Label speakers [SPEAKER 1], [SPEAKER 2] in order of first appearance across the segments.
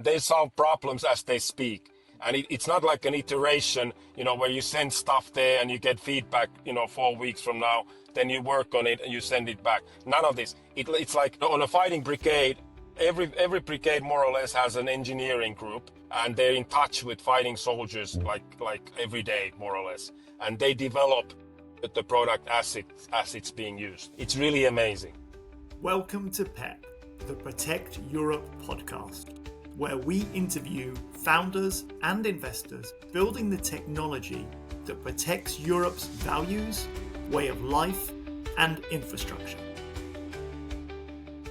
[SPEAKER 1] They solve problems as they speak. And it's not like an iteration, where you send stuff there and you get feedback, 4 weeks from now, then you work on it and you send it back. None of this. It's like on a fighting brigade, every brigade more or less has an engineering group, and they're in touch with fighting soldiers like every day, more or less. And they develop the product as it's being used. It's really amazing.
[SPEAKER 2] Welcome to PEP, the Protect Europe podcast, where we interview founders and investors building the technology that protects Europe's values, way of life, and infrastructure.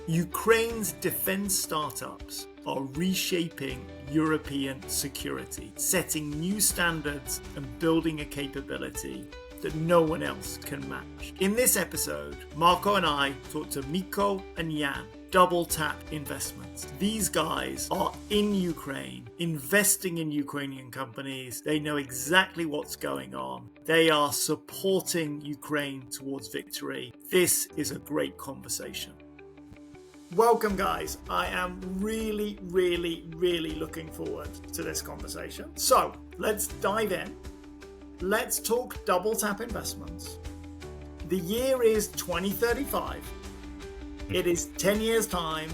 [SPEAKER 2] Ukraine's defense startups are reshaping European security, setting new standards and building a capability that no one else can match. In this episode, Marco and I talked to Mikko and Jan, Double Tap Investments. These guys are in Ukraine, investing in Ukrainian companies. They know exactly what's going on. They are supporting Ukraine towards victory. This is a great conversation. Welcome, guys. I am really looking forward to this conversation. So let's dive in. Let's talk Double Tap Investments. The year is 2035. It is 10 years' time.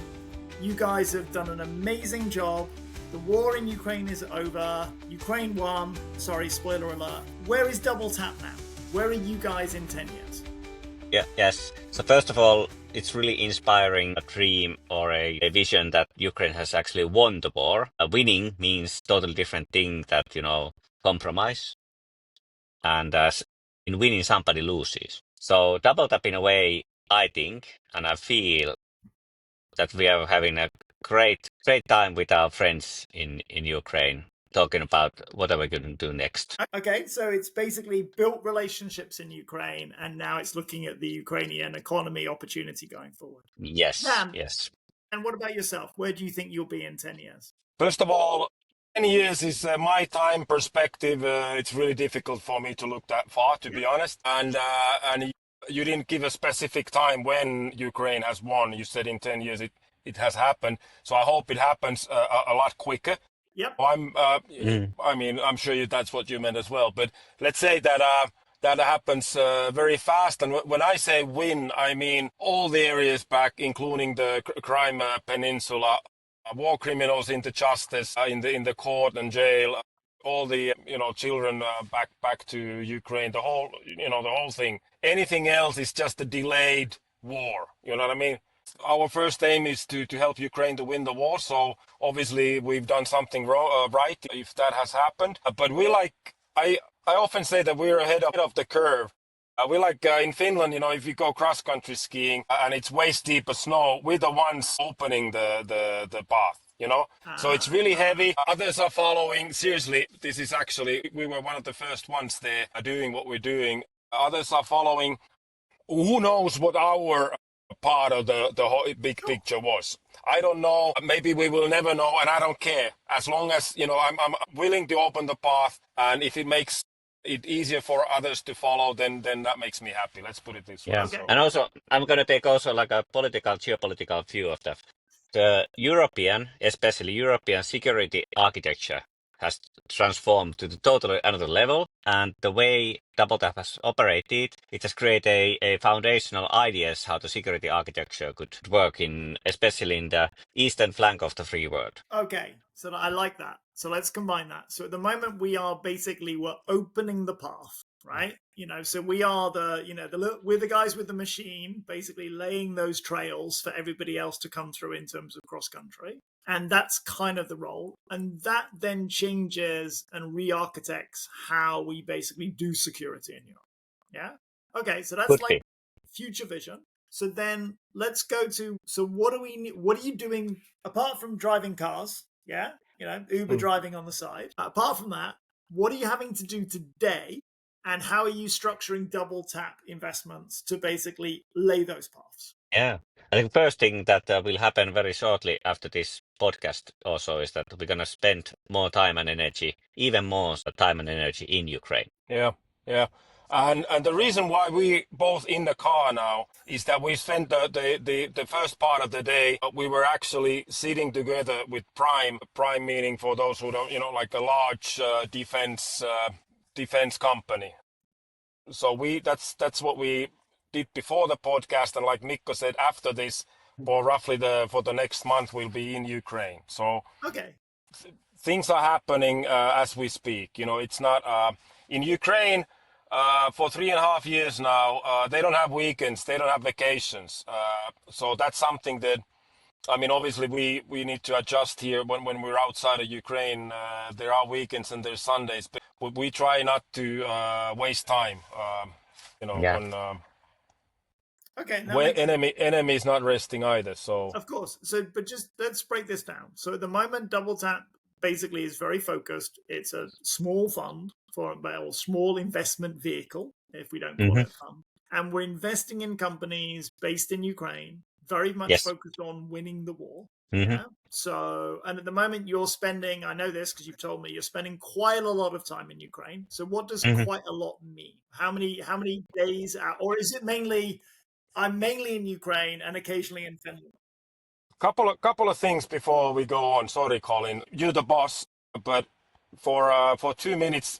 [SPEAKER 2] You guys have done an amazing job. The war in Ukraine is over. Ukraine won. Sorry, spoiler alert. Where is Double Tap now? Where are you guys in 10 years?
[SPEAKER 3] Yes. So first of all, it's really inspiring a dream or a vision that Ukraine has actually won the war. Winning means totally different thing that, compromise. And in winning, somebody loses. So Double Tap, in a way, I think, and I feel that we are having a great time with our friends in Ukraine, talking about what are we going to do next.
[SPEAKER 2] Okay, so it's basically built relationships in Ukraine, and now it's looking at the Ukrainian economy opportunity going forward.
[SPEAKER 3] Yes, yes.
[SPEAKER 2] And what about yourself? Where do you think you'll be in 10 years?
[SPEAKER 1] First of all, 10 years is my time perspective. It's really difficult for me to look that far, to be honest. And you didn't give a specific time when Ukraine has won. You said in 10 years it has happened. So I hope it happens a lot quicker.
[SPEAKER 2] Yep.
[SPEAKER 1] I'm sure that's what you meant as well. But let's say that that happens very fast. And when I say win, I mean all the areas back, including the Crimea Peninsula, war criminals into justice, in the court and jail, all the children back to Ukraine, the whole thing. Anything else is just a delayed war. You know what I mean? Our first aim is to help Ukraine to win the war. So obviously we've done something right if that has happened. But I often say that we're ahead of the curve. We in Finland, if you go cross-country skiing and it's waist deep of snow, we're the ones opening the path, So it's really heavy. Others are following. Seriously, this is actually, we were one of the first ones there doing what we're doing. Others are following. Who knows what our part of the whole big picture was? I don't know. Maybe we will never know, and I don't care. As long as, I'm willing to open the path, and if it makes it easier for others to follow, then that makes me happy. Let's put it this way.
[SPEAKER 3] Yeah. And also, I'm going to take also like a geopolitical view of that. The especially European security architecture has transformed to the totally another level. And the way Double Tap has operated, it has created a foundational ideas how the security architecture could work especially in the eastern flank of the free world.
[SPEAKER 2] Okay, so I like that. So let's combine that. So at the moment we're opening the path, right? So we are we're the guys with the machine, basically laying those trails for everybody else to come through in terms of cross country. And that's kind of the role. And that then changes and re-architects how we basically do security in Europe. Yeah? Okay, so that's future vision. So then let's go to, what are you doing apart from driving cars? Yeah? Uber driving on the side. Apart from that, what are you having to do today? And how are you structuring Double Tap Investments to basically lay those paths?
[SPEAKER 3] Yeah. I think the first thing that will happen very shortly after this podcast also is that we're going to spend more time and energy, even more time and energy in Ukraine.
[SPEAKER 1] Yeah. And the reason why we both in the car now is that we spent the first part of the day, we were actually sitting together with Prime meaning, for those who don't, like a large defense company. So that's what we did before the podcast, and like Mikko said, after this, for the next month, we'll be in Ukraine. So
[SPEAKER 2] Okay.
[SPEAKER 1] things are happening as we speak. It's not in Ukraine for 3.5 years now. They don't have weekends, they don't have vacations. So that's something that, I mean, obviously we need to adjust here when we're outside of Ukraine. There are weekends and there's Sundays, but we try not to waste time.
[SPEAKER 3] Yeah.
[SPEAKER 1] On
[SPEAKER 2] Okay, that
[SPEAKER 1] when
[SPEAKER 2] makes sense.
[SPEAKER 1] enemy is not resting either. So
[SPEAKER 2] Of course. So, but just let's break this down. So at the moment, Double Tap basically is very focused. It's a small fund or small investment vehicle, if we don't call
[SPEAKER 3] Hmm.
[SPEAKER 2] it a fund. And we're investing in companies based in Ukraine, very much
[SPEAKER 3] Yes.
[SPEAKER 2] focused on winning the war.
[SPEAKER 3] Hmm.
[SPEAKER 2] Yeah. So, and at the moment you're spending, I know this because you've told me, you're spending quite a lot of time in Ukraine. So what does
[SPEAKER 3] Hmm.
[SPEAKER 2] quite a lot mean? How many days out, or is it mainly, I'm mainly in Ukraine and occasionally in Finland?
[SPEAKER 1] couple of things before we go on. Sorry, Colin, you're the boss, but for 2 minutes,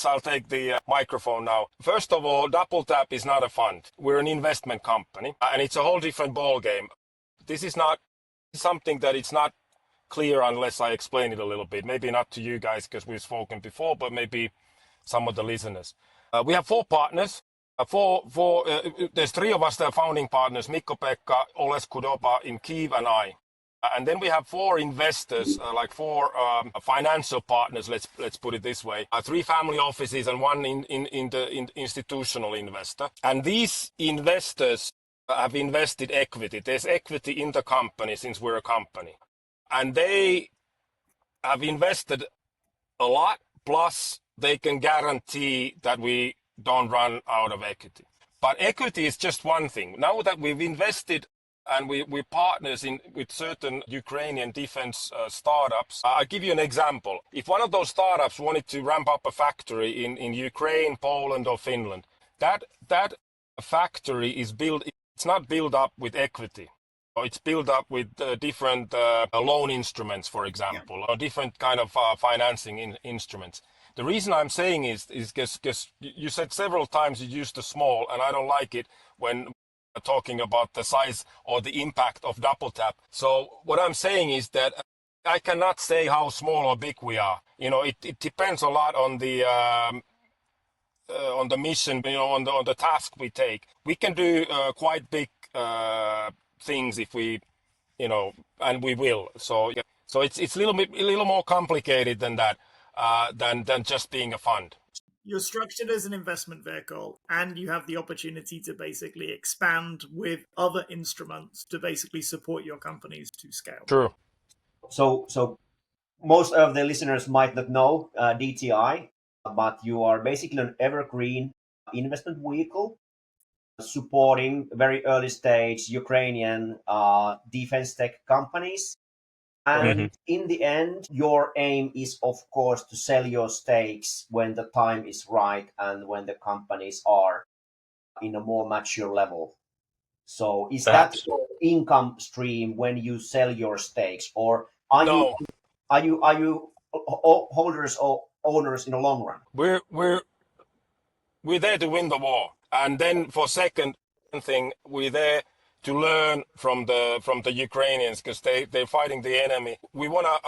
[SPEAKER 1] I'll take the microphone now. First of all, Double Tap is not a fund. We're an investment company, and it's a whole different ball game. This is not something that it's not clear unless I explain it a little bit. Maybe not to you guys because we've spoken before, but maybe some of the listeners. We have four partners. There's three of us that are founding partners: Mikko-Pekka, Oles Kudoba in Kyiv, and I. And then we have four investors, like four financial partners. Let's put it this way: three family offices and one institutional investor. And these investors have invested equity. There's equity in the company since we're a company, and they have invested a lot. Plus, they can guarantee that we don't run out of equity. But equity is just one thing. Now that we've invested and we're partners with certain Ukrainian defense startups, I'll give you an example. If one of those startups wanted to ramp up a factory in Ukraine, Poland, or Finland, that factory is built. It's not built up with equity. It's built up with different loan instruments, for
[SPEAKER 2] Yeah.
[SPEAKER 1] example, or different kind of financing instruments. The reason I'm saying is because you said several times you used the small, and I don't like it when talking about the size or the impact of Double Tap. So what I'm saying is that I cannot say how small or big we are. It depends a lot on the mission, on the task we take. We can do quite big things if we, and we will. So it's a little more complicated than that, than just being a fund.
[SPEAKER 2] You're structured as an investment vehicle, and you have the opportunity to basically expand with other instruments to basically support your companies to scale.
[SPEAKER 1] True.
[SPEAKER 4] So most of the listeners might not know DTI, but you are basically an evergreen investment vehicle supporting very early stage Ukrainian defense tech companies.
[SPEAKER 3] Hmm.
[SPEAKER 4] And in the end, your aim is, of course, to sell your stakes when the time is right and when the companies are in a more mature level. So is that
[SPEAKER 3] Perhaps.
[SPEAKER 4] your income stream when you sell your stakes, or are you
[SPEAKER 1] No,
[SPEAKER 4] holders or owners in the long run?
[SPEAKER 1] we're there to win the war, and then for second thing, we're there to learn from the Ukrainians because they're fighting the enemy. We wanna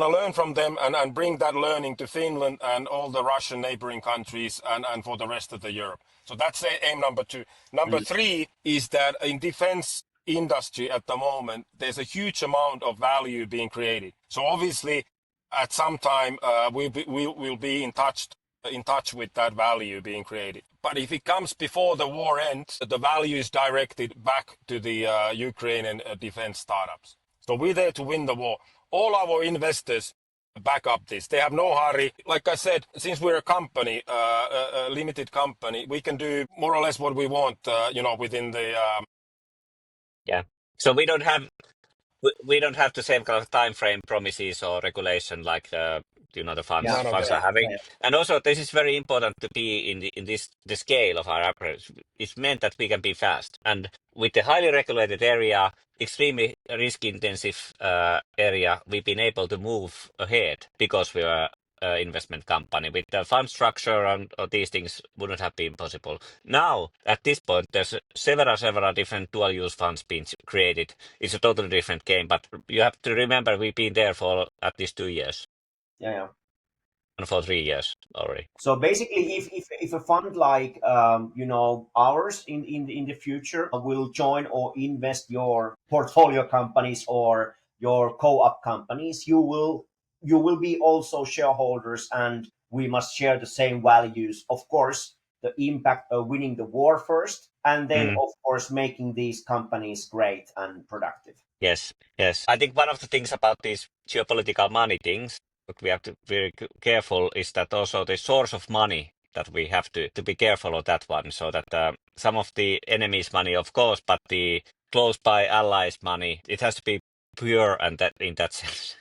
[SPEAKER 1] learn from them and bring that learning to Finland and all the Russian neighboring countries and for the rest of the Europe. So that's aim number two. Number three is that in defense industry at the moment, there's a huge amount of value being created. So obviously, at some time, we'll be in touch with that value being created. But if it comes before the war ends, the value is directed back to the Ukrainian defense startups. So we're there to win the war. All our investors back up this. They have no hurry. Like I said, since we're a company, a limited company, we can do more or less what we want, within the.
[SPEAKER 3] Yeah. So we don't have to same kind of time frame promises or regulation like the funds
[SPEAKER 4] Yeah,
[SPEAKER 1] None of
[SPEAKER 3] funds
[SPEAKER 1] them.
[SPEAKER 3] are having.
[SPEAKER 4] yeah,
[SPEAKER 3] And also, this is very important to be in this the scale of our approach. It's meant that we can be fast, and with the highly regulated area, extremely risk intensive area, we've been able to move ahead because we are investment company. With the fund structure and these things wouldn't have been possible. Now, at this point, there's several different dual use funds being created. It's a totally different game, but you have to remember we've been there for at least 2 years
[SPEAKER 4] yeah.
[SPEAKER 3] and for 3 years already.
[SPEAKER 4] So basically, if a fund like ours in the future will join or invest your portfolio companies or your co-op companies, you will be also shareholders, and we must share the same values. Of course, the impact of winning the war first, and then
[SPEAKER 3] Mm.
[SPEAKER 4] of course making these companies great and productive.
[SPEAKER 3] Yes, yes. I think one of the things about these geopolitical money things that we have to be very careful is that also the source of money that we have to be careful of that one, so that some of the enemy's money, of course, but the close by allies' money, it has to be pure and that in that sense.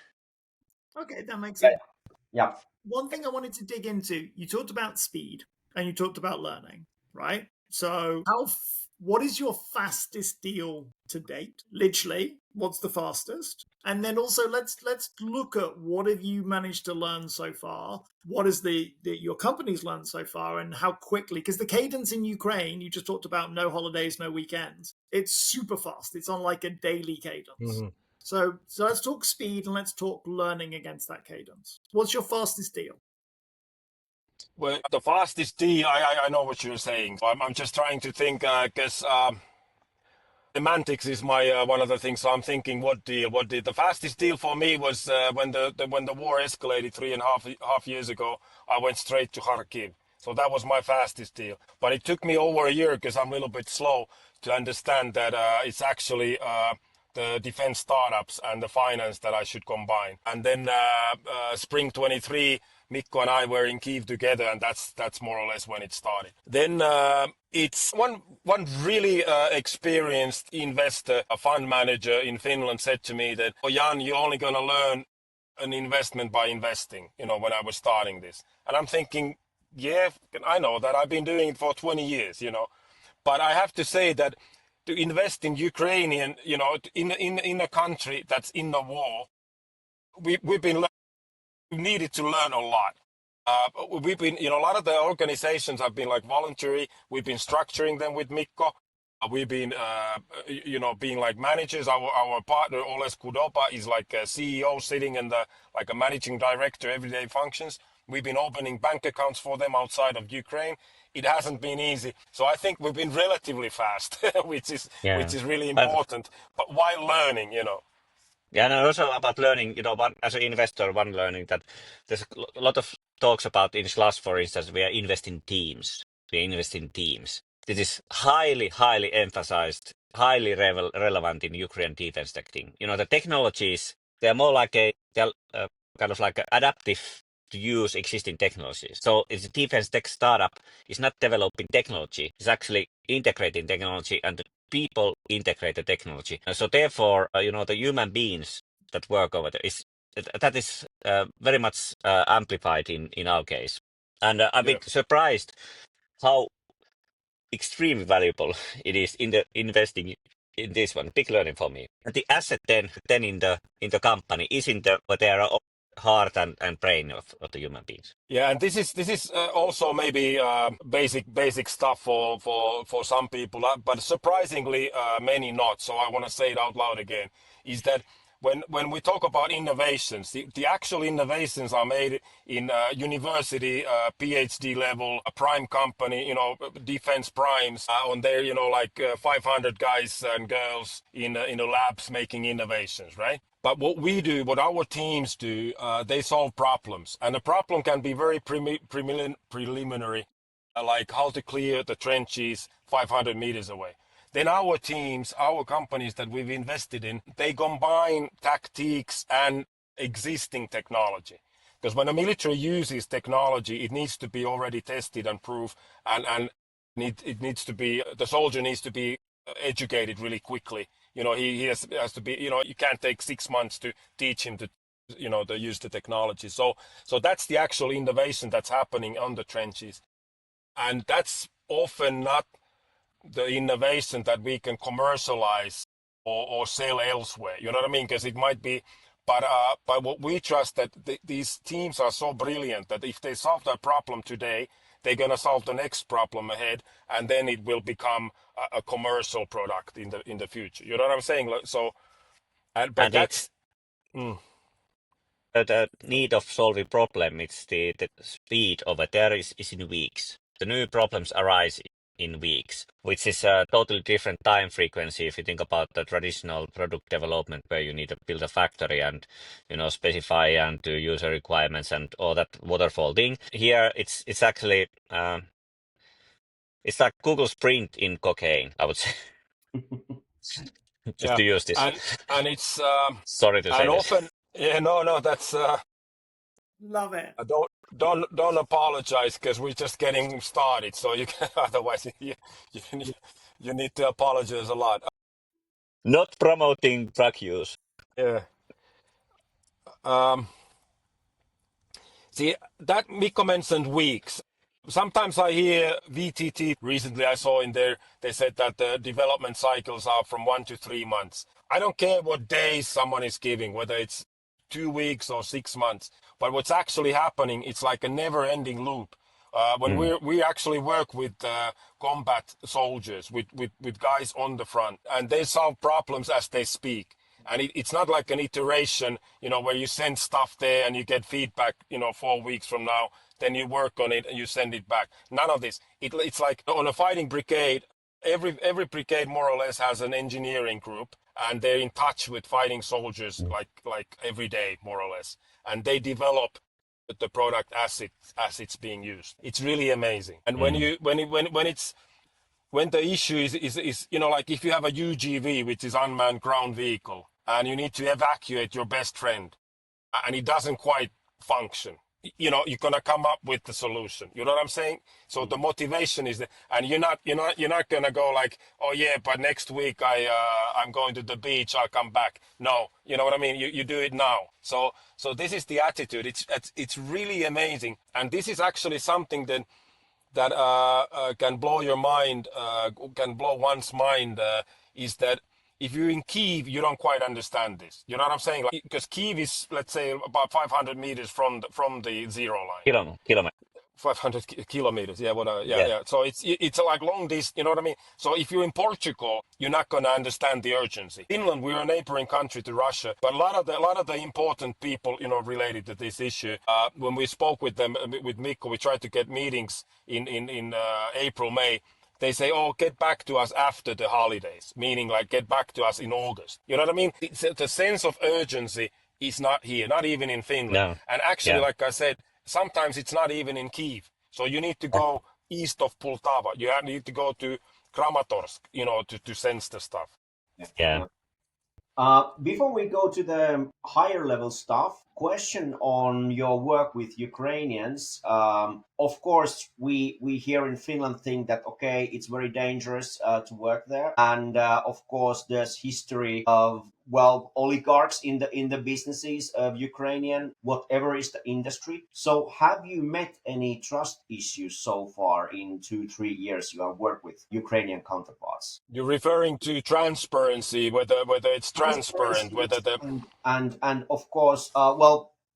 [SPEAKER 2] Okay, that makes
[SPEAKER 4] Yeah,
[SPEAKER 2] sense.
[SPEAKER 4] yeah.
[SPEAKER 2] One thing I wanted to dig into, you talked about speed and you talked about learning, right? So, what is your fastest deal to date? Literally, what's the fastest? And then also let's look at what have you managed to learn so far? What is your company's learned so far, and how quickly? Because the cadence in Ukraine, you just talked about no holidays, no weekends. It's super fast. It's on like a daily cadence.
[SPEAKER 1] Mhm.
[SPEAKER 2] So let's talk speed and let's talk learning against that cadence. What's your fastest deal?
[SPEAKER 1] Well, the fastest D, I know what you're saying. I'm just trying to think, because semantics is my one of the things. So I'm thinking, what deal? What did the fastest deal for me was when the war escalated 3.5 years ago. I went straight to Kharkiv. So that was my fastest deal. But it took me over a year because I'm a little bit slow to understand that it's actually the defense startups and the finance that I should combine. And then spring 23, Mikko and I were in Kiev together, and that's more or less when it started. Then it's one really experienced investor, a fund manager in Finland, said to me that, "Oh, Jan, you're only gonna learn an investment by investing." When I was starting this, and I'm thinking, yeah, I know that I've been doing it for 20 years, but I have to say that to invest in Ukrainian, in a country that's in the war, we've been we needed to learn a lot. We've been, a lot of the organizations have been like voluntary. We've been structuring them with Mikko. We've been, being like managers. Our partner Oles Kudopa is like a CEO sitting in the like a managing director everyday functions. We've been opening bank accounts for them outside of Ukraine. It hasn't been easy, so I think we've been relatively fast, which
[SPEAKER 3] Yeah.
[SPEAKER 1] is really
[SPEAKER 3] But
[SPEAKER 1] important. But while learning.
[SPEAKER 3] yeah, and also about learning, one as an investor, one learning that there's a lot of talks about in Slush, for instance, we are investing teams. We invest in teams. This is highly emphasized, highly relevant in Ukraine defense tech thing. The technologies, they're more like they're kind of like adaptive to use existing technologies. So it's a defense tech startup. It's not developing technology. It's actually integrating technology, and people integrate the technology. So therefore, the human beings that work over there that is very much amplified in our case. And I've
[SPEAKER 1] Yeah.
[SPEAKER 3] been surprised how extremely valuable it is in the investing in this one. Big learning for me. And the asset then in the company is in the what they are heart and brain of the human beings.
[SPEAKER 1] Yeah, and this is also maybe basic stuff for some people, but surprisingly many not. So I want to say it out loud again: is that when we talk about innovations, the actual innovations are made in university, PhD level, a prime company, defense primes on there, like 500 guys and girls in the labs making innovations, right? But what we do, what our teams do, they solve problems. And the problem can be very preliminary, like how to clear the trenches 500 meters away. Then our teams, our companies that we've invested in, they combine tactics and existing technology. Because when a military uses technology, it needs to be already tested and proved, and it needs to be, the soldier needs to be educated really quickly. He has to be, you can't take 6 months to teach him to they use the technology. So that's the actual innovation that's happening on the trenches, and that's often not the innovation that we can commercialize or sell elsewhere. You know what I mean? Because it might be, but what we trust that these teams are so brilliant that if they solve that problem today, they're gonna solve the next problem ahead, and then it will become a commercial product in the future. You know what I'm saying? So, but
[SPEAKER 3] And it's
[SPEAKER 1] that's. Mm,
[SPEAKER 3] the need of solving problem. It's the speed over there is in weeks. The new problems arise in weeks, which is a totally different time frequency if you think about the traditional product development where you need to build a factory and specify and do user requirements and all that waterfall thing. Here it's actually it's like Google Sprint in cocaine, I would say. Just
[SPEAKER 1] yeah,
[SPEAKER 3] to use this.
[SPEAKER 1] and it's
[SPEAKER 3] Sorry to say
[SPEAKER 1] and
[SPEAKER 3] this.
[SPEAKER 1] often, yeah, no, that's
[SPEAKER 2] Love it.
[SPEAKER 1] don't apologize because we're just getting started. So you can, otherwise you need to apologize a lot.
[SPEAKER 3] Not promoting drug use.
[SPEAKER 1] Yeah. Um, See, that Mikko mentioned weeks. Sometimes I hear VTT. Recently, I saw in there, they said that the development cycles are from 1 to 3 months. I don't care what days someone is giving, whether it's 2 weeks or 6 months. But what's actually happening, it's like a never-ending loop. When
[SPEAKER 3] Mm.
[SPEAKER 1] we actually work with combat soldiers, with guys on the front, and they solve problems as they speak. And it's not like an iteration, where you send stuff there and you get feedback, 4 weeks from now, then you work on it and you send it back. None of this. It's like on a fighting brigade, every brigade more or less has an engineering group, and they're in touch with fighting soldiers like every day more or less, and they develop the product as it's being used. It's really amazing. And when
[SPEAKER 3] Mm.
[SPEAKER 1] you when the issue is like if you have a UGV, which is unmanned ground vehicle, and you need to evacuate your best friend, and it doesn't quite function, you're gonna come up with the solution. You know what I'm saying? So the motivation is that, and you're not gonna go like, oh yeah, but next week I'm going to the beach, I'll come back. No, you know what I mean? You do it now. So this is the attitude. It's really amazing, and this is actually something that can blow your mind, can blow one's mind, is that if you're in Kiev, you don't quite understand this. You know what I'm saying? Like, because Kiev is, let's say, about 500 meters from the zero line.
[SPEAKER 3] Kilometer.
[SPEAKER 1] 500 kilometers, yeah,
[SPEAKER 3] Yeah.
[SPEAKER 1] yeah. So it's like long distance, you know what I mean? So if you're in Portugal, you're not gonna understand the urgency. Finland, we're a neighboring country to Russia, but a lot of the important people, related to this issue, when we spoke with them, with Mikko, we tried to get meetings in April, May. They say, oh, get back to us after the holidays, meaning like get back to us in August. You know what I mean? The sense of urgency is not here, not even in Finland.
[SPEAKER 3] No.
[SPEAKER 1] And actually,
[SPEAKER 3] Yeah.
[SPEAKER 1] like I said, sometimes it's not even in Kiev. So you need to go east of Poltava. Need to go to Kramatorsk, to sense the stuff.
[SPEAKER 3] Yeah.
[SPEAKER 4] Before we go to the higher level stuff, question on your work with Ukrainians. Of course, we here in Finland think that okay, it's very dangerous to work there, and of course, there's history of oligarchs in the businesses of Ukrainian, whatever is the industry. So, have you met any trust issues so far in 2-3 years you have worked with Ukrainian counterparts?
[SPEAKER 1] You're referring to transparency, whether it's transparent,
[SPEAKER 4] Transparency
[SPEAKER 1] whether the
[SPEAKER 4] and of course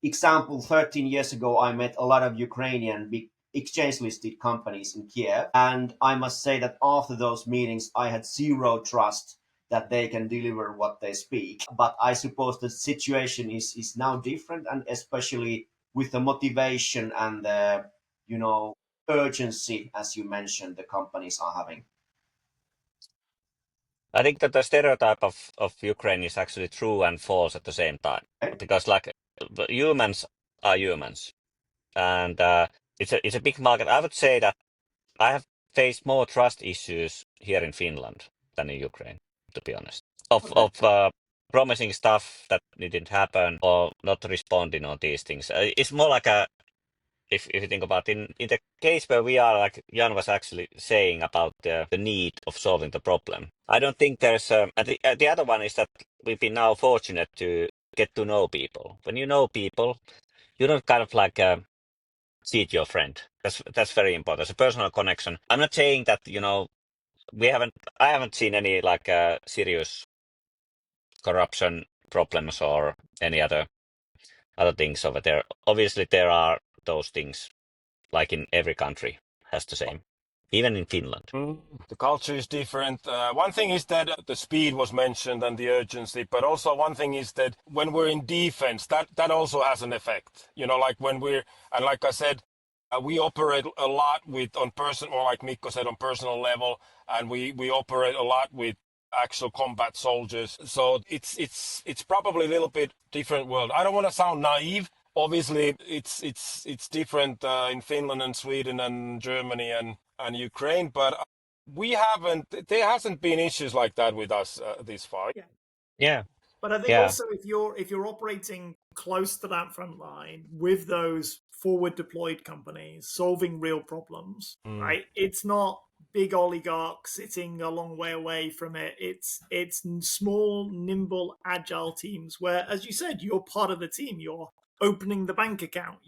[SPEAKER 4] example 13 years ago I met a lot of Ukrainian big exchange listed companies in Kiev, and I must say that after those meetings I had zero trust that they can deliver what they speak. But I suppose the situation is now different, and especially with the motivation and the urgency, as you mentioned, the companies are having.
[SPEAKER 3] I think that the stereotype of Ukraine is actually true and false at the same time.
[SPEAKER 4] Okay?
[SPEAKER 3] Because like humans are humans. And it's a big market. I would say that I have faced more trust issues here in Finland than in Ukraine, to be honest.
[SPEAKER 4] Okay.
[SPEAKER 3] Of promising stuff that didn't happen or not responding on these things. It's more like a if you think about in the case where we are, like Jan was actually saying about the need of solving the problem. I don't think there's and the other one is that we've been now fortunate to get to know people. When you know people, you don't kind of like cheat your friend. That's very important. It's a personal connection. I'm not saying that, I haven't seen any like serious corruption problems or any other things over there. Obviously, there are those things, like in every country has the same, even in Finland.
[SPEAKER 1] The culture is different. One thing is that the speed was mentioned and the urgency, but also one thing is that when we're in defense, that also has an effect. Like when and like I said, we operate a lot on person, or like Mikko said, on personal level, and we operate a lot with actual combat soldiers. So it's probably a little bit different world. I don't want to sound naive. Obviously, it's different in Finland and Sweden and Germany and Ukraine, but there hasn't been issues like that with us this far.
[SPEAKER 3] Yeah,
[SPEAKER 2] But I think
[SPEAKER 3] yeah.
[SPEAKER 2] also if you're operating close to that front line with those forward deployed companies solving real problems, right? It's not big oligarchs sitting a long way away from it. It's small, nimble, agile teams where, as you said, you're part of the team. You're opening the bank account,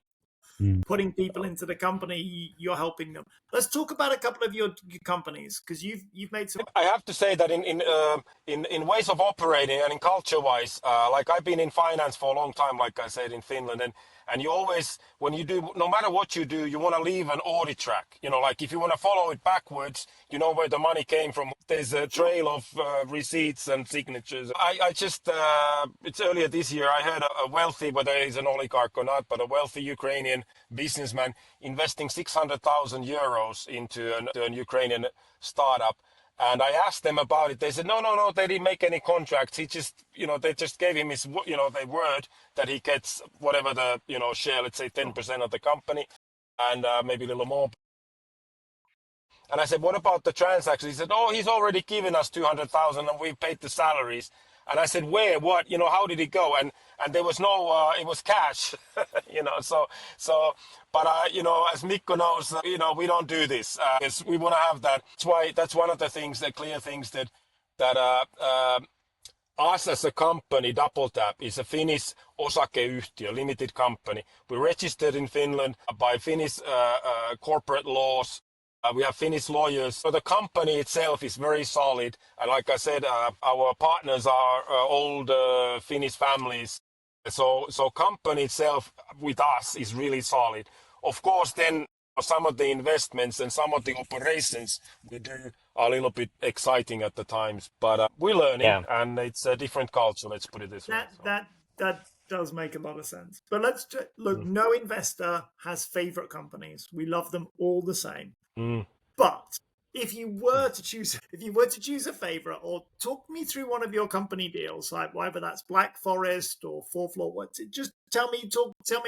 [SPEAKER 2] putting people into the company, you're helping them. Let's talk about a couple of your companies, because you've made some.
[SPEAKER 1] I have to say that in ways of operating and in culture wise, like I've been in finance for a long time, like I said, in Finland, and you always, when you do, no matter what you do, you want to leave an audit track. Like if you want to follow it backwards, you know where the money came from. There's a trail of receipts and signatures. I just, it's earlier this year, I heard a wealthy, whether he's an oligarch or not, but a wealthy Ukrainian businessman investing 600,000 euros into an Ukrainian startup. And I asked them about it. They said, no, they didn't make any contracts. He just, they just gave him his, their word that he gets whatever the, share, let's say 10% of the company and maybe a little more. And I said, what about the transaction? He said, oh, he's already given us 200,000 and we paid the salaries. And I said, where, what, how did it go? And there was no, it was cash, but as Mikko knows, we don't do this. We want to have that. That's one of the things, the clear things that us as a company, Double Tap, is a Finnish osakeyhtiö, limited company. We're registered in Finland by Finnish corporate laws. We have Finnish lawyers. So the company itself is very solid. And like I said, our partners are old Finnish families. So company itself with us is really solid. Of course, then some of the investments and some of the operations we do are a little bit exciting at the times. But we're learning, and it's a different culture. Let's put it this way.
[SPEAKER 2] That does make a lot of sense. But let's look. No investor has favorite companies. We love them all the same. But if you were to choose a favorite, or talk me through one of your company deals, like whether that's Black Forest or Fourth Law, just tell me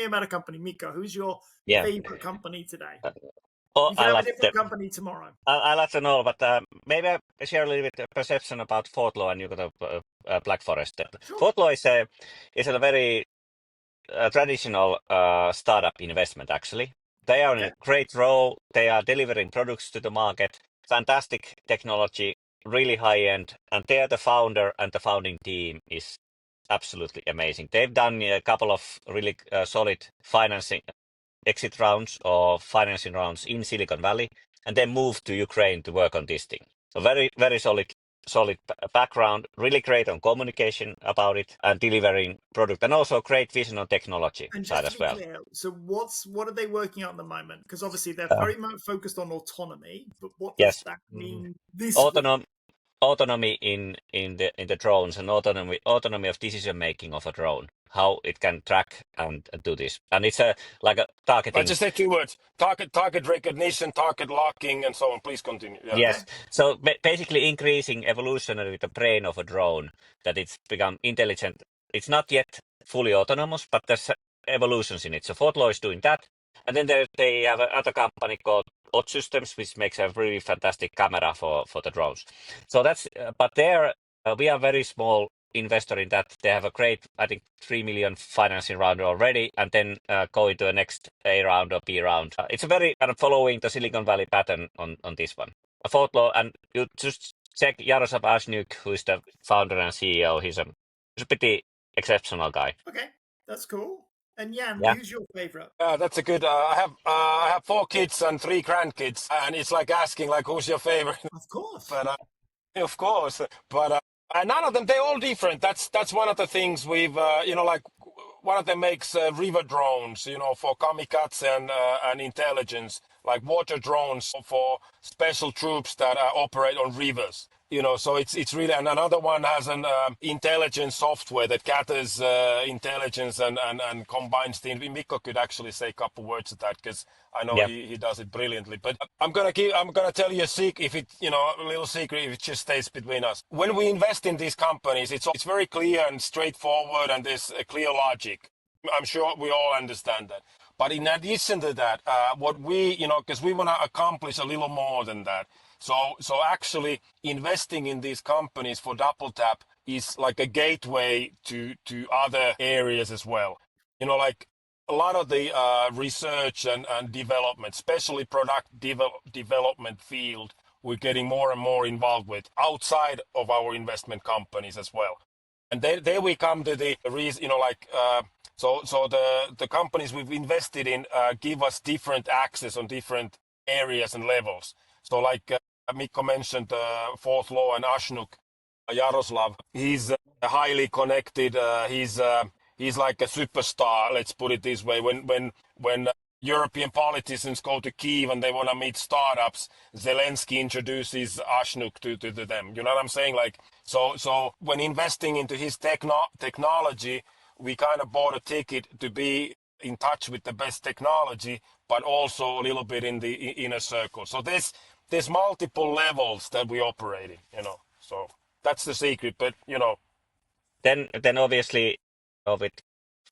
[SPEAKER 2] about a company. Mikko, who's your favorite company today? You can have a different company tomorrow.
[SPEAKER 3] I like to know, but maybe I share a little bit of perception about Fourth Law and you got a Black Forest. Sure. Fourth Law is a very traditional startup investment, actually. They are in a great role. They are delivering products to the market. Fantastic technology, really high end. And they are the founder, and the founding team is absolutely amazing. They've done a couple of really solid financing exit rounds or financing rounds in Silicon Valley, and then moved to Ukraine to work on this thing. So very, very solid background, really great on communication about it and delivering product, and also great vision on technology side as well.
[SPEAKER 2] Clear, so what are they working on at the moment? Because obviously they're very much focused on autonomy, but what does that mean?
[SPEAKER 3] Autonomy in the drones, and autonomy of decision making of a drone, how it can track and do this, and it's like a targeting.
[SPEAKER 1] I just say 2 words: target recognition, target locking, and so on. Please continue. Yeah.
[SPEAKER 3] Yes. So basically, increasing evolutionary the brain of a drone, that it's become intelligent. It's not yet fully autonomous, but there's evolutions in it. So Fourth Law is doing that, and then they have another company called Odd Systems, which makes a really fantastic camera for the drones. So that's, but there we are very small investor in that. They have a great, I think, 3 million financing round already, and then go into the next A round or B round. It's a very kind of following the Silicon Valley pattern on this one. A Fourth Law, and you just check Jaroslav Ashnuk, who is the founder and CEO. He's a pretty exceptional guy.
[SPEAKER 2] Okay, that's cool. And Jan,
[SPEAKER 3] Yeah.
[SPEAKER 2] who's your favorite?
[SPEAKER 1] That's a good. I have 4 kids and 3 grandkids, and it's like asking like who's your favorite.
[SPEAKER 2] Of course.
[SPEAKER 1] But of course, but none of them. They're all different. That's one of the things we've like one of them makes river drones, for kamikaze and intelligence, like water drones for special troops that operate on rivers. So it's really, and another one has an intelligence software that gathers intelligence and combines things. Mikko could actually say a couple words of that because I know
[SPEAKER 3] Yeah.
[SPEAKER 1] he does it brilliantly. But I'm gonna tell you a secret, if it a little secret, if it just stays between us. When we invest in these companies, it's very clear and straightforward, and there's a clear logic. I'm sure we all understand that. But in addition to that, what we, because we want to accomplish a little more than that. So actually investing in these companies for Double Tap is like a gateway to other areas as well. Like a lot of the research and development, especially product development field, we're getting more and more involved with outside of our investment companies as well. And there we come to the reason, so the companies we've invested in give us different access on different areas and levels. So like Mikko mentioned, Fourth Law and Ashnuk, Yaroslav, he's highly connected. He's like a superstar. Let's put it this way. When European politicians go to Kyiv and they want to meet startups, Zelensky introduces Ashnuk to them. You know what I'm saying? Like so when investing into his technology, we kind of bought a ticket to be in touch with the best technology, but also a little bit in the inner circle. So there's multiple levels that we operate in, So that's the secret. But
[SPEAKER 3] Then obviously, with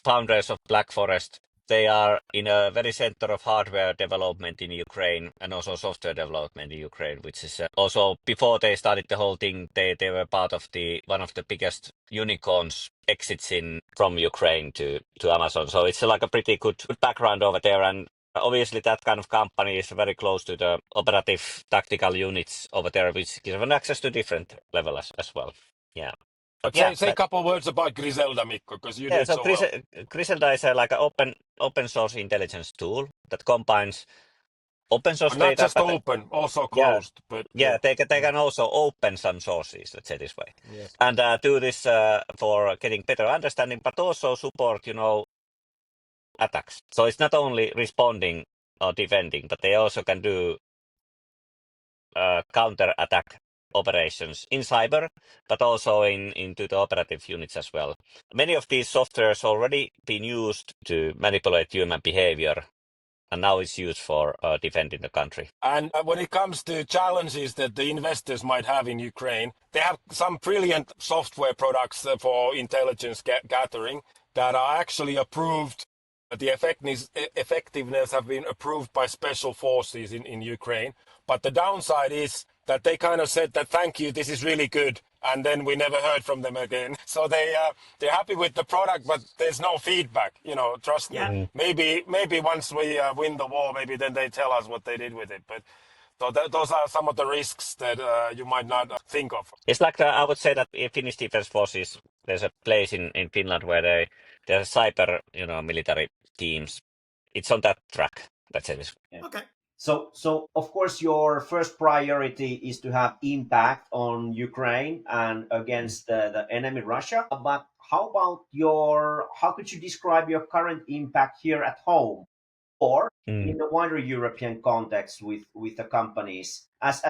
[SPEAKER 3] founders of Black Forest, they are in a very center of hardware development in Ukraine and also software development in Ukraine, which is also before they started the whole thing, they were part of one of the biggest unicorns exits from Ukraine to Amazon. So it's like a pretty good background over there. And obviously that kind of company is very close to the operative tactical units over there, which give them access to different levels as well. Yeah.
[SPEAKER 1] But say a couple of words about Griselda, Mikko, because you do it
[SPEAKER 3] so
[SPEAKER 1] so well.
[SPEAKER 3] Griselda is like an open source intelligence tool that combines open source
[SPEAKER 1] But not
[SPEAKER 3] data,
[SPEAKER 1] just
[SPEAKER 3] but
[SPEAKER 1] open, also
[SPEAKER 3] yeah,
[SPEAKER 1] closed. But
[SPEAKER 3] they can also open some sources, let's say this way,
[SPEAKER 1] Yes.
[SPEAKER 3] and do this for getting better understanding, but also support, attacks. So it's not only responding or defending, but they also can do counter attack operations in cyber, but also into the operative units as well. Many of these softwares already been used to manipulate human behavior, and now it's used for defending the country.
[SPEAKER 1] And when it comes to challenges that the investors might have in Ukraine, they have some brilliant software products for intelligence gathering that are actually approved. The effectiveness have been approved by special forces in Ukraine. But the downside is that they kind of said that, thank you, this is really good. And then we never heard from them again. So they're happy with the product, but there's no feedback. Trust me.
[SPEAKER 2] Yeah.
[SPEAKER 1] Maybe once we win the war, maybe then they tell us what they did with it. But so those are some of the risks that you might not think of.
[SPEAKER 3] It's like I would say that in Finnish Defense Forces, there's a place in Finland where there's cyber, military teams. It's on that track. That's it.
[SPEAKER 4] Yeah.
[SPEAKER 2] Okay.
[SPEAKER 4] So of course your first priority is to have impact on Ukraine and against the enemy Russia. But how could you describe your current impact here at home or in the wider European context with the companies? As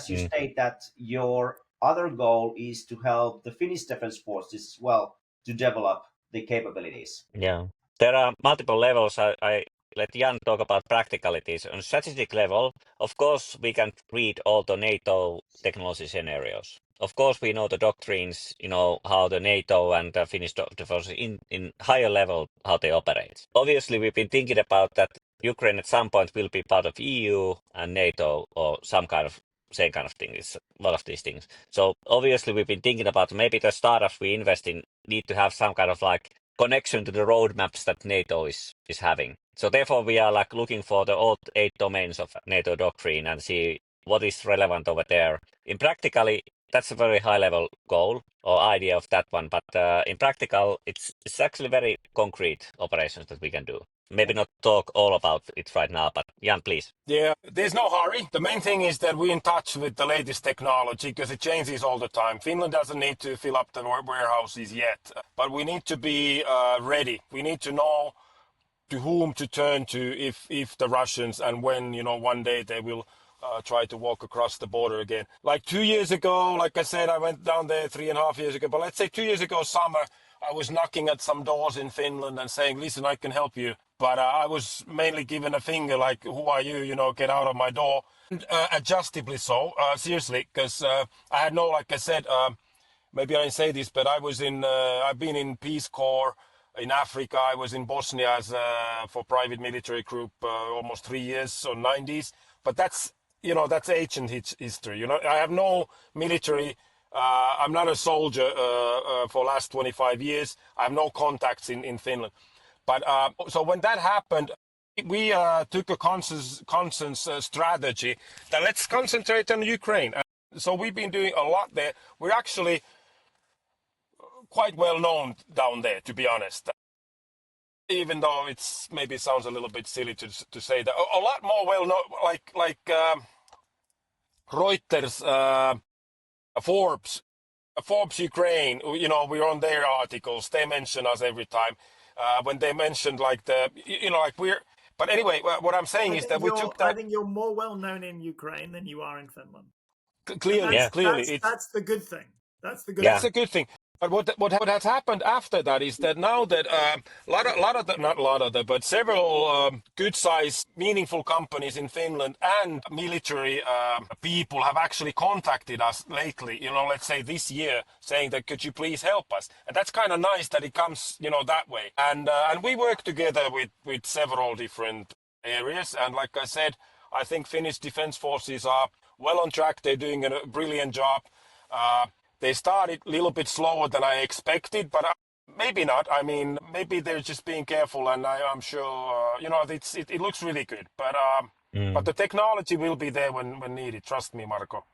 [SPEAKER 4] you state that your other goal is to help the Finnish Defense Forces as well to develop the capabilities.
[SPEAKER 3] Yeah, there are multiple levels. I let Jan talk about practicalities. On strategic level, of course, we can read all the NATO technology scenarios. Of course, we know the doctrines, how the NATO and the Finnish forces in higher level, how they operate. Obviously, we've been thinking about that Ukraine at some point will be part of EU and NATO or some kind of same kind of thing. It's a lot of these things. So obviously, we've been thinking about maybe the startups we invest in need to have some kind of like connection to the roadmaps that NATO is having. So therefore, we are like looking for the all 8 domains of NATO doctrine and see what is relevant over there. In practically, That's a very high level goal or idea of that one, but in practical, it's actually very concrete operations that we can do. Maybe not talk all about it right now, but Jan, please.
[SPEAKER 1] Yeah, there's no hurry. The main thing is that we're in touch with the latest technology because it changes all the time. Finland doesn't need to fill up the warehouses yet, but we need to be ready. We need to know to whom to turn to if the Russians and when, one day they will try to walk across the border again. Like 2 years ago, like I said, I went down there 3.5 years ago, but let's say 2 years ago, summer, I was knocking at some doors in Finland and saying, listen, I can help you. But I was mainly given a finger like, who are you? Get out of my door. And, adjustably so, seriously, because I had no, like I said, maybe I didn't say this, but I've been in Peace Corps in Africa. I was in Bosnia as for private military group almost 3 years, so 90s. But that's ancient history. I have no military. I'm not a soldier for last 25 years. I have no contacts in Finland. But so when that happened, we took a consensus strategy that let's concentrate on Ukraine. So we've been doing a lot there. We're actually quite well known down there, to be honest. Even though it's maybe sounds a little bit silly to say that, a lot more well known, like Reuters, Forbes Ukraine. We're on their articles. They mention us every time when they mentioned like we're. But anyway, what I'm saying is that we took that.
[SPEAKER 2] I think you're more well known in Ukraine than you are in Finland.
[SPEAKER 1] Clearly,
[SPEAKER 2] that's the good thing. That's the good.
[SPEAKER 1] That's a good thing. But what has happened after that is that now that but several good-sized, meaningful companies in Finland and military people have actually contacted us lately. Let's say this year, saying that could you please help us? And that's kind of nice that it comes, that way. And we work together with several different areas. And like I said, I think Finnish Defence Forces are well on track. They're doing a brilliant job. They started a little bit slower than I expected, but maybe not. I mean, maybe they're just being careful, and I'm sure, it looks really good. But the technology will be there when needed. Trust me, Marco.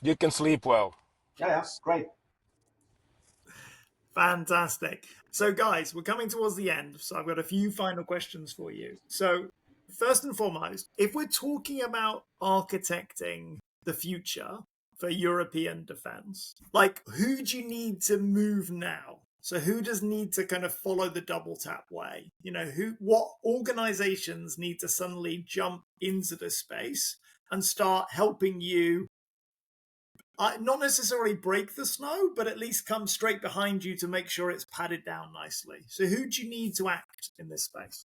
[SPEAKER 1] You can sleep well.
[SPEAKER 4] Yeah, great.
[SPEAKER 2] Fantastic. So, guys, we're coming towards the end, so I've got a few final questions for you. So, first and foremost, if we're talking about architecting the future for European defense, like who do you need to move now? So who does need to kind of follow the double tap way? What organizations need to suddenly jump into this space and start helping you, not necessarily break the snow, but at least come straight behind you to make sure it's padded down nicely. So who do you need to act in this space?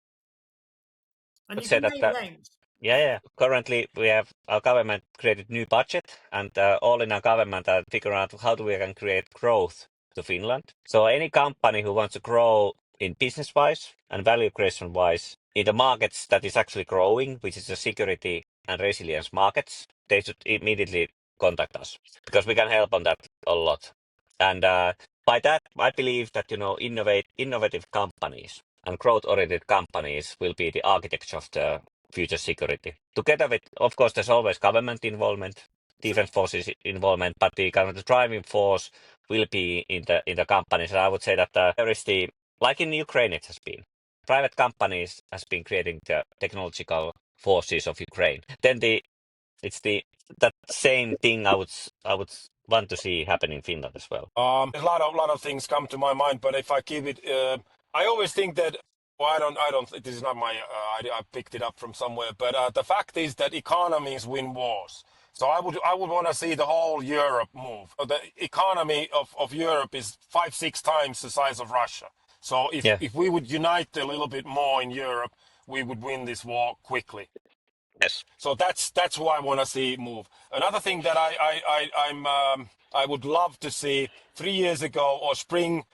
[SPEAKER 2] And you can name names.
[SPEAKER 3] Yeah. Currently, we have our government created new budget, and all in our government are figuring out how we can create growth to Finland. So any company who wants to grow in business-wise and value creation-wise in the markets that is actually growing, which is the security and resilience markets, they should immediately contact us because we can help on that a lot. And by that, I believe that innovative companies and growth-oriented companies will be the architecture of the future security. Together with, of course, there's always government involvement, defense forces involvement, but the kind of the driving force will be in the companies. And I would say that there is like in Ukraine it has been, private companies has been creating the technological forces of Ukraine. Then that same thing I would want to see happen in Finland as well.
[SPEAKER 1] There's a lot of things come to my mind, but if I keep it, I always think that. Well, I don't. This is not my idea. I picked it up from somewhere. But the fact is that economies win wars. So I would want to see the whole Europe move. The economy of Europe is 5-6 times the size of Russia. So if we would unite a little bit more in Europe, we would win this war quickly.
[SPEAKER 3] Yes.
[SPEAKER 1] So that's who I want to see move. Another thing that I would love to see 3 years ago or spring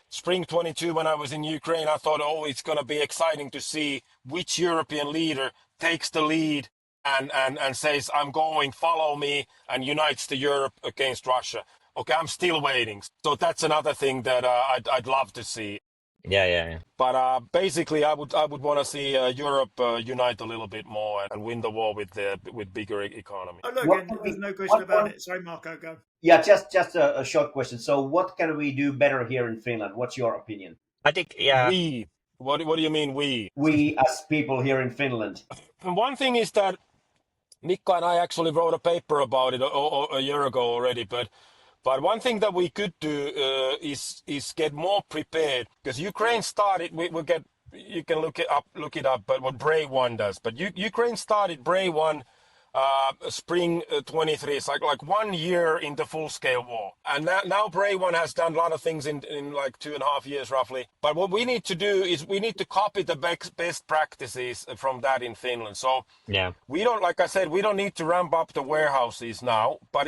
[SPEAKER 1] 22 when I was in Ukraine, I thought, it's going to be exciting to see which European leader takes the lead and says, I'm going, follow me, and unites the Europe against Russia. Okay, I'm still waiting. So that's another thing that I'd love to see.
[SPEAKER 3] Yeah.
[SPEAKER 1] But basically, I would want to see Europe unite a little bit more and win the war with bigger economy.
[SPEAKER 2] Oh, look,
[SPEAKER 4] What
[SPEAKER 2] and
[SPEAKER 4] can
[SPEAKER 2] there's
[SPEAKER 4] we?
[SPEAKER 2] no question
[SPEAKER 4] What
[SPEAKER 2] about
[SPEAKER 4] can?
[SPEAKER 2] it. Sorry, Marco, go.
[SPEAKER 4] Yeah, just a short question. So, what can we do better here in Finland? What's your opinion?
[SPEAKER 3] I think, yeah,
[SPEAKER 1] We, what do you mean we?
[SPEAKER 4] We as people here in Finland.
[SPEAKER 1] And one thing is that Mikko and I actually wrote a paper about it a year ago already, but one thing that we could do is get more prepared because Ukraine started. We get you can look it up, but what Brave One does. But Ukraine started Brave One spring 23. It's like 1 year in the full scale war, and now Brave One has done a lot of things in like 2.5 years roughly. But what we need to do is we need to copy the best practices from that in Finland. So
[SPEAKER 3] yeah,
[SPEAKER 1] we don't, like I said, we don't need to ramp up the warehouses now, but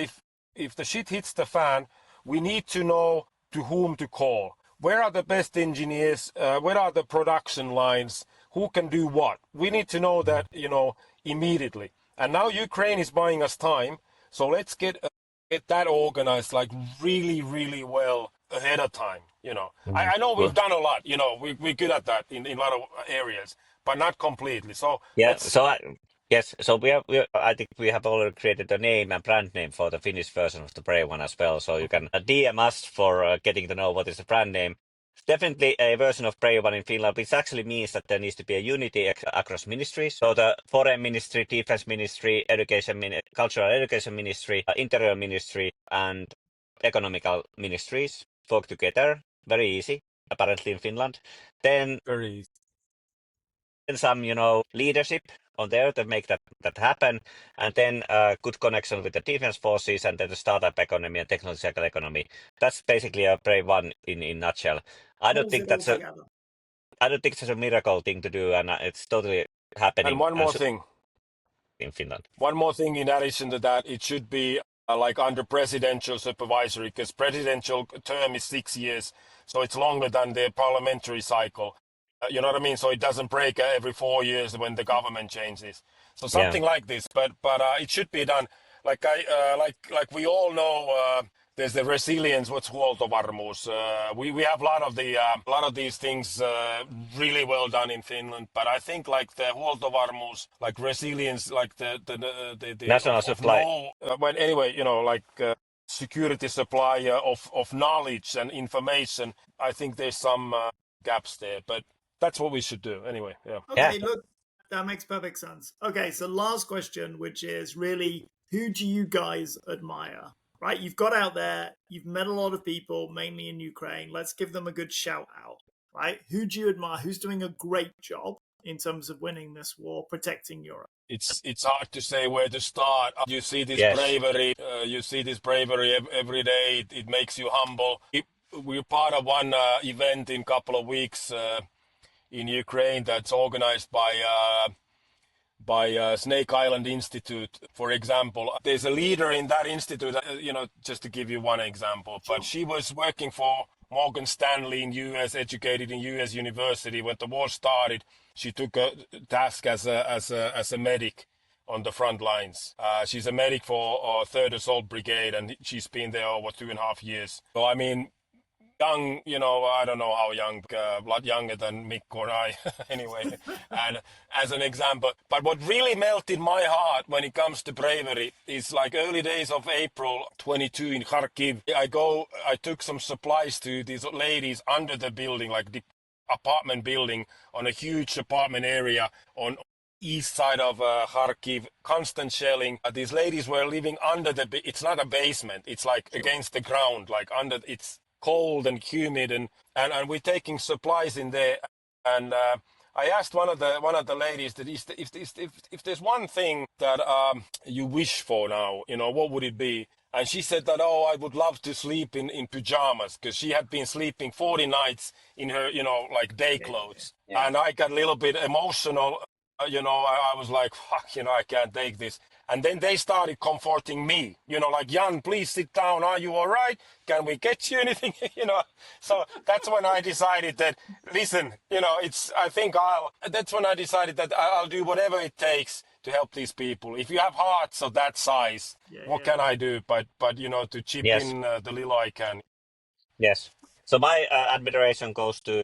[SPEAKER 1] if the shit hits the fan, we need to know to whom to call. Where are the best engineers? Where are the production lines? Who can do what? We need to know that, immediately. And now Ukraine is buying us time, so let's get that organized like really, really well ahead of time. I know we've
[SPEAKER 3] Well,
[SPEAKER 1] done a lot. We're good at that in a lot of areas, but not completely. So
[SPEAKER 3] yeah.
[SPEAKER 1] let's.
[SPEAKER 3] So yes, so I think we have already created a name and brand name for the Finnish version of the Brave One as well. So you can DM us for getting to know what is the brand name. Definitely a version of Brave One in Finland, which actually means that there needs to be a unity across ministries. So the Foreign Ministry, Defense Ministry, Cultural Education Ministry, Interior Ministry, and Economical Ministries work together. Very easy, apparently in Finland. Then
[SPEAKER 1] Very.
[SPEAKER 3] some, leadership on there to make that happen, and then good connection with the defense forces, and then the startup economy and technological economy. That's basically a Brave One in nutshell. I don't
[SPEAKER 2] Pulls
[SPEAKER 3] think
[SPEAKER 2] it all
[SPEAKER 3] that's a
[SPEAKER 2] together.
[SPEAKER 3] I don't think it's a miracle thing to do, and it's totally
[SPEAKER 1] And
[SPEAKER 3] happening
[SPEAKER 1] one more thing.
[SPEAKER 3] in Finland.
[SPEAKER 1] One more thing in addition to that, it should be like under presidential supervisory, because presidential term is 6 years, so it's longer than the parliamentary cycle. You know what I mean? So it doesn't break every 4 years when the government changes. So
[SPEAKER 3] Yeah,
[SPEAKER 1] something like this, but it should be done. Like we all know, there's the resilience. What's huoltovarmuus? We have a lot of these things really well done in Finland, but I think like the huoltovarmuus, like resilience, like the
[SPEAKER 3] national
[SPEAKER 1] of
[SPEAKER 3] supply.
[SPEAKER 1] know when anyway, like security supply of knowledge and information. I think there's some gaps there, but that's what we should do anyway. Yeah.
[SPEAKER 3] Yeah,
[SPEAKER 2] Okay, look, that makes perfect sense. Okay, so last question, which is really who do you guys admire? Right, you've got out there, you've met a lot of people, mainly in Ukraine. Let's give them a good shout out. Right, who do you admire? Who's doing a great job in terms of winning this war, protecting Europe?
[SPEAKER 1] It's hard to say where to start. You see this
[SPEAKER 3] yes,
[SPEAKER 1] bravery. Every day. It makes you humble. We're part of one event in a couple of weeks in Ukraine that's organized by Snake Island Institute, for example. There's a leader in that institute, just to give you one example. But she was working for Morgan Stanley in U.S., educated in U.S. university. When the war started, she took a task as a medic on the front lines. She's a medic for Third Assault Brigade, and she's been there over 2.5 years. So I mean, young, I don't know how young, a lot younger than Mick or I, anyway, and as an example. But what really melted my heart when it comes to bravery is like early days of April 22 in Kharkiv. I took some supplies to these ladies under the building, like the apartment building on a huge apartment area on east side of Kharkiv, constant shelling. These ladies were living under it's not a basement, it's like against the ground, like under, it's cold and humid, and we're taking supplies in there. And I asked one of the ladies that if there's one thing that you wish for now, what would it be? And she said that, oh, I would love to sleep in pajamas, because she had been sleeping 40 nights in her, like day clothes.
[SPEAKER 4] Yeah.
[SPEAKER 1] And I got a little bit emotional. I was like, fuck, I can't take this. And then they started comforting me, like, Jan, please sit down. Are you all right? Can we get you anything? So that's when I decided that, listen, that's when I decided that I'll do whatever it takes to help these people. If you have hearts of that size, what can I do? But to chip
[SPEAKER 3] yes,
[SPEAKER 1] in the little I can.
[SPEAKER 3] yes. So my admiration goes to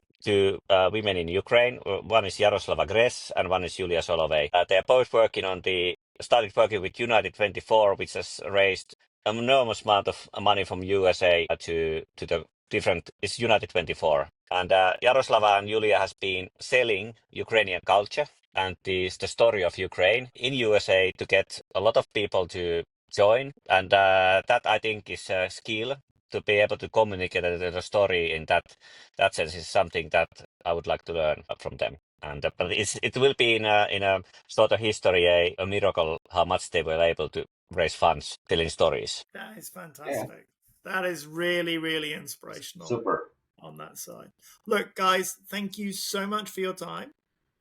[SPEAKER 3] women in Ukraine. One is Yaroslava Gress and one is Julia Solovey. They're both working on started working with United 24, which has raised an enormous amount of money from USA to the different. It's United 24, and Yaroslava and Julia has been selling Ukrainian culture and the story of Ukraine in USA to get a lot of people to join, and that I think is a skill to be able to communicate the story in that sense is something that I would like to learn from them. And but it will be in a sort of history a miracle how much they were able to raise funds telling stories.
[SPEAKER 2] That is fantastic. That is really, really inspirational.
[SPEAKER 4] Super.
[SPEAKER 2] On that side. Look, guys, thank you so much for your time.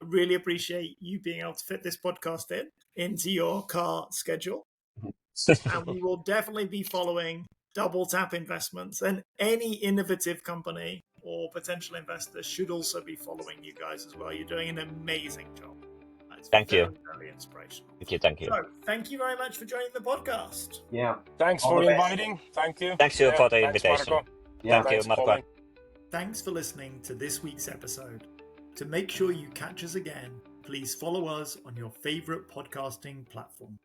[SPEAKER 2] I really appreciate you being able to fit this podcast into your car schedule. And we will definitely be following Double Tap Investments, and any innovative company or potential investors should also be following you guys as well. You're doing an amazing job. That's
[SPEAKER 3] Thank you.
[SPEAKER 2] Very inspirational.
[SPEAKER 3] Thank you.
[SPEAKER 2] So, thank you very much for joining the podcast.
[SPEAKER 4] Yeah.
[SPEAKER 1] Thanks
[SPEAKER 4] All
[SPEAKER 1] for
[SPEAKER 4] the best.
[SPEAKER 1] inviting. Thank you.
[SPEAKER 3] Thanks you for the
[SPEAKER 1] Thanks,
[SPEAKER 3] invitation.
[SPEAKER 1] Marco.
[SPEAKER 4] Yeah.
[SPEAKER 3] Thank you,
[SPEAKER 1] for
[SPEAKER 3] Marco.
[SPEAKER 1] calling.
[SPEAKER 2] Thanks for listening to this week's episode. To make sure you catch us again, please follow us on your favorite podcasting platform.